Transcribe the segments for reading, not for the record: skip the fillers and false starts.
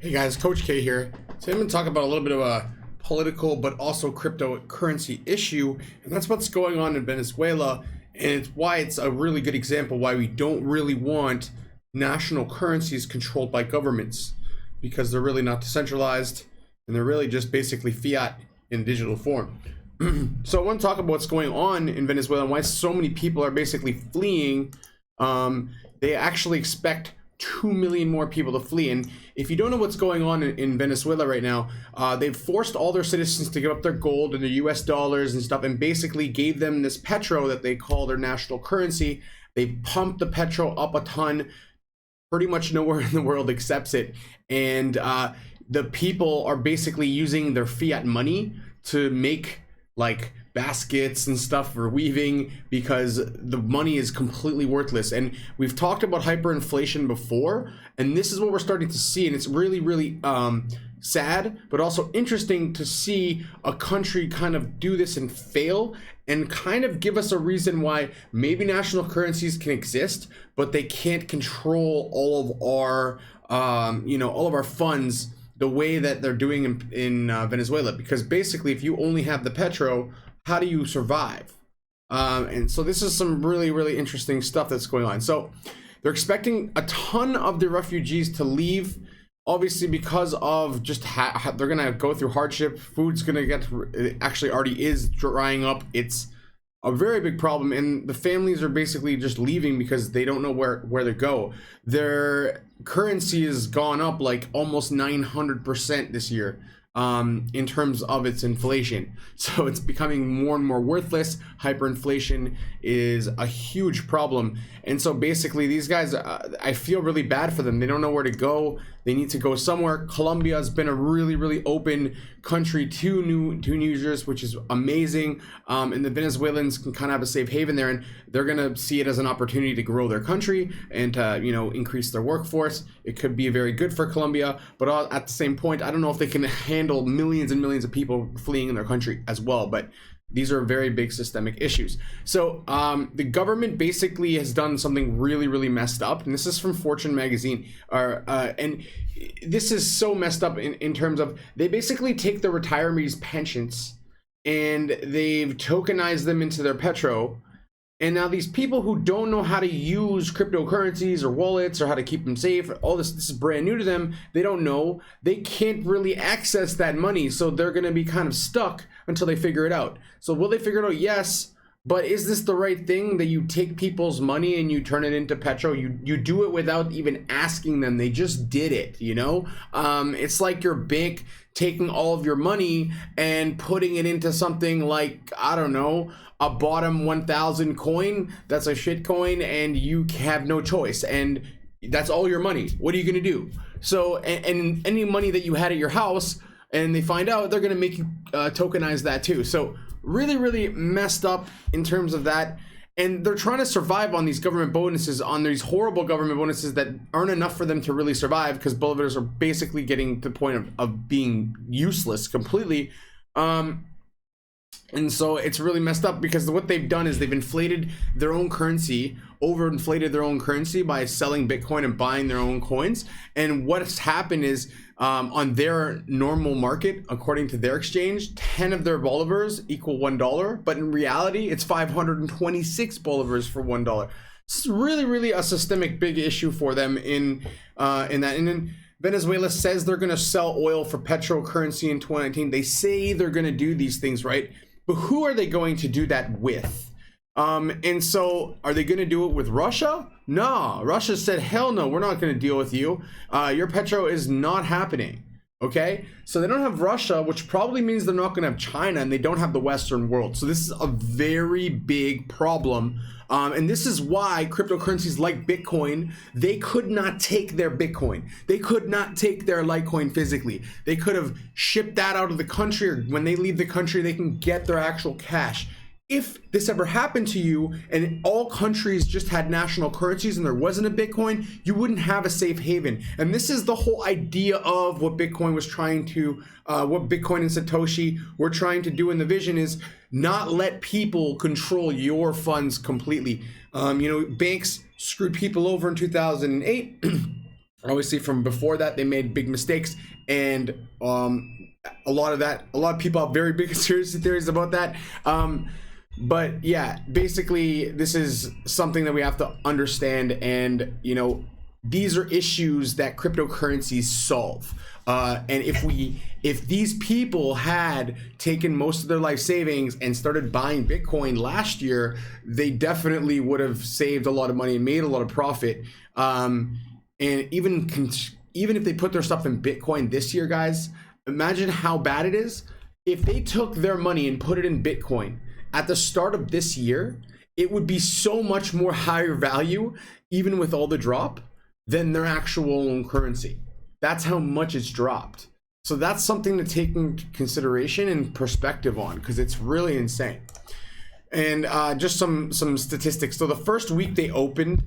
Hey guys, Coach K here. So I'm going to talk about a little bit of a political but also cryptocurrency issue, and that's what's going on in Venezuela, and it's why it's a really good example why we don't really want national currencies controlled by governments, because they're really not decentralized and they're really just basically fiat in digital form. So I want to talk about what's going on in Venezuela and why so many people are basically fleeing. They actually expect 2 million more people to flee. And if you don't know what's going on in Venezuela right now, they've forced all their citizens to give up their gold and their US dollars and stuff, and basically gave them this petro that they call their national currency. They pumped the petro up a ton. Pretty much nowhere in the world accepts it. And the people are basically using their fiat money to make like baskets and stuff for weaving, because the money is completely worthless. And we've talked about hyperinflation before, and this is what we're starting to see, and it's really sad, but also interesting to see a country kind of do this and fail, and kind of give us a reason why maybe national currencies can exist, but they can't control all of our all of our funds the way that they're doing in Venezuela. Because basically, if you only have the petro, how do you survive? And so this is some really interesting stuff that's going on. So they're expecting a ton of the refugees to leave, obviously because of just they're gonna go through hardship. Food's gonna it actually already is drying up. It's a very big problem, and the families are basically just leaving because they don't know where to go. Their currency has gone up like almost 900% this year in terms of its inflation. So it's becoming more and more worthless. Hyperinflation is a huge problem. And so basically these guys, I feel really bad for them. They don't know where to go. They need to go somewhere. Colombia has been a really open country to new users, which is amazing. And the Venezuelans can kind of have a safe haven there, and they're gonna see it as an opportunity to grow their country and increase their workforce. It could be very good for Colombia, but at the same point, I don't know if they can handle millions and millions of people fleeing in their country as well. But these are very big systemic issues. So the government basically has done something really messed up, and this is from Fortune magazine. And this is so messed up in terms of they basically take the retirees' pensions and they've tokenized them into their petro. And now these people who don't know how to use cryptocurrencies or wallets or how to keep them safe, all this is brand new to them. They don't know. They can't really access that money. So they're going to be kind of stuck until they figure it out. So will they figure it out? Yes. But is this the right thing that you take people's money and you turn it into petro? You do it without even asking them. They just did it, It's like your bank taking all of your money and putting it into something like, I don't know, a bottom 1000 coin that's a shit coin, and you have no choice, and that's all your money. What are you gonna do? So and any money that you had at your house and they find out, they're gonna make you tokenize that too. So really messed up in terms of that. And they're trying to survive on these government bonuses, on these horrible government bonuses that aren't enough for them to really survive, because bolivars are basically getting to the point of being useless completely. And so it's really messed up, because what they've done is they've inflated their own currency, overinflated their own currency by selling Bitcoin and buying their own coins. And what's happened is on their normal market, according to their exchange, 10 of their bolivars equal $1. But in reality, it's 526 bolivars for $1. It's really a systemic big issue for them in that. And then Venezuela says they're going to sell oil for petrocurrency in 2019. They say they're going to do these things, right? But who are they going to do that with? And so are they going to do it with Russia? No, Russia said, hell no, we're not going to deal with you. Your petro is not happening. Okay, so they don't have Russia, which probably means they're not going to have China, and they don't have the Western world. So this is a very big problem. And this is why cryptocurrencies like Bitcoin, they could not take their Bitcoin. They could not take their Litecoin physically. They could have shipped that out of the country, or when they leave the country, they can get their actual cash. If this ever happened to you and all countries just had national currencies and there wasn't a Bitcoin, you wouldn't have a safe haven. And this is the whole idea of what Bitcoin was trying to, what Bitcoin and Satoshi were trying to do in the vision, is not let people control your funds completely. Banks screwed people over in 2008. Obviously, from before that, they made big mistakes, and a lot of people have very big conspiracy theories about that. But yeah, basically, this is something that we have to understand, and these are issues that cryptocurrencies solve. And if these people had taken most of their life savings and started buying Bitcoin last year, they definitely would have saved a lot of money and made a lot of profit. And even if they put their stuff in Bitcoin this year, guys, imagine how bad it is. If they took their money and put it in Bitcoin at the start of this year, it would be so much more higher value, even with all the drop, than their actual own currency. That's how much it's dropped. So that's something to take into consideration and perspective on, because it's really insane. And just some statistics. So the first week they opened,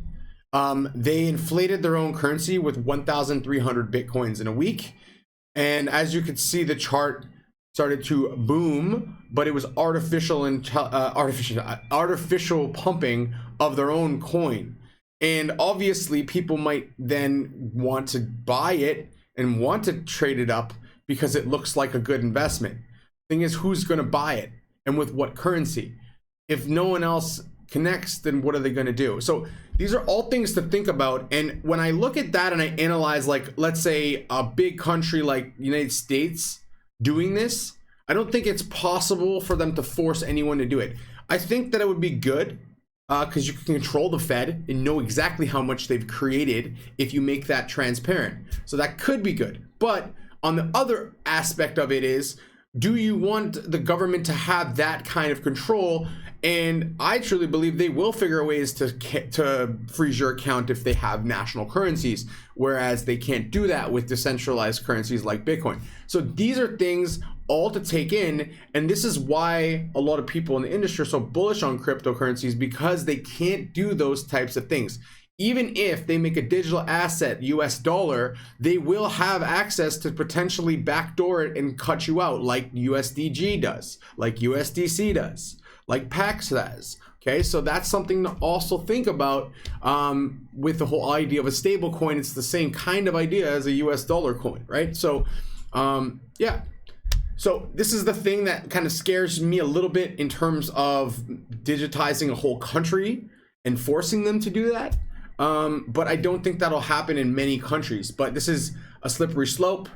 they inflated their own currency with 1,300 Bitcoins in a week. And as you can see, the chart started to boom, but it was artificial pumping of their own coin. And obviously people might then want to buy it and want to trade it up because it looks like a good investment. Thing is, who's going to buy it and with what currency? If no one else connects, then what are they going to do? So these are all things to think about. And when I look at that and I analyze, like, let's say a big country like the United States doing this, I don't think it's possible for them to force anyone to do it. I think that it would be good because you can control the Fed and know exactly how much they've created if you make that transparent. So that could be good. But on the other aspect of it is, do you want the government to have that kind of control? And I truly believe they will figure ways to freeze your account if they have national currencies, whereas they can't do that with decentralized currencies like Bitcoin. So these are things all to take in, and this is why a lot of people in the industry are so bullish on cryptocurrencies, because they can't do those types of things. Even if they make a digital asset, US dollar, they will have access to potentially backdoor it and cut you out, like USDG does, like USDC does, like PAX does. Okay, so that's something to also think about with the whole idea of a stable coin. It's the same kind of idea as a US dollar coin, right? So yeah. So this is the thing that kind of scares me a little bit in terms of digitizing a whole country and forcing them to do that. But I don't think that'll happen in many countries. But this is a slippery slope.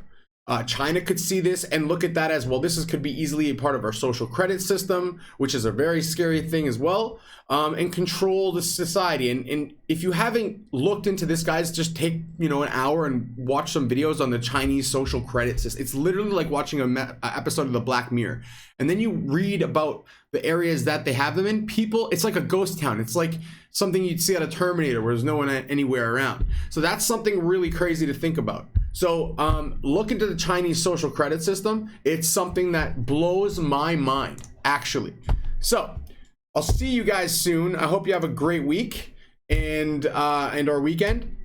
China could see this and look at that as, well, could be easily a part of our social credit system, which is a very scary thing as well, and control the society. And if you haven't looked into this, guys, just take an hour and watch some videos on the Chinese social credit system. It's literally like watching an episode of the Black Mirror. And then you read about the areas that they have them in. People, it's like a ghost town. It's like something you'd see at a Terminator where there's no one anywhere around. So that's something really crazy to think about. So look into the Chinese social credit system. It's something that blows my mind, actually. So I'll see you guys soon. I hope you have a great week and our weekend.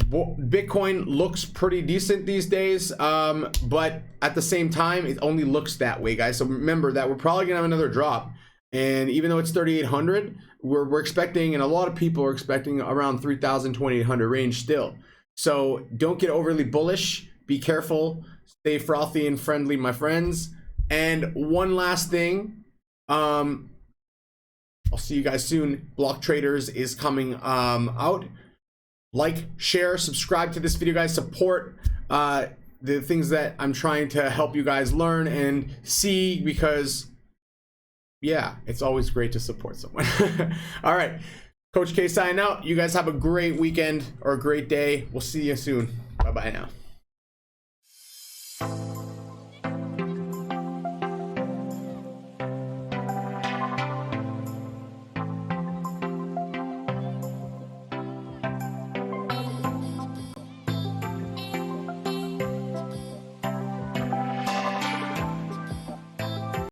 Bitcoin looks pretty decent these days, but at the same time, it only looks that way, guys. So remember that we're probably gonna have another drop. And even though it's 3,800, we're expecting, and a lot of people are expecting, around 3,000, 2,800 range still. So don't get overly bullish. Be careful. Stay frothy and friendly, my friends. And one last thing, I'll see you guys soon. Block Traders is coming out. Like, share, subscribe to this video, guys. Support the things that I'm trying to help you guys learn and see, because yeah, it's always great to support someone. All right. Coach K signing out. You guys have a great weekend or a great day. We'll see you soon. Bye-bye now.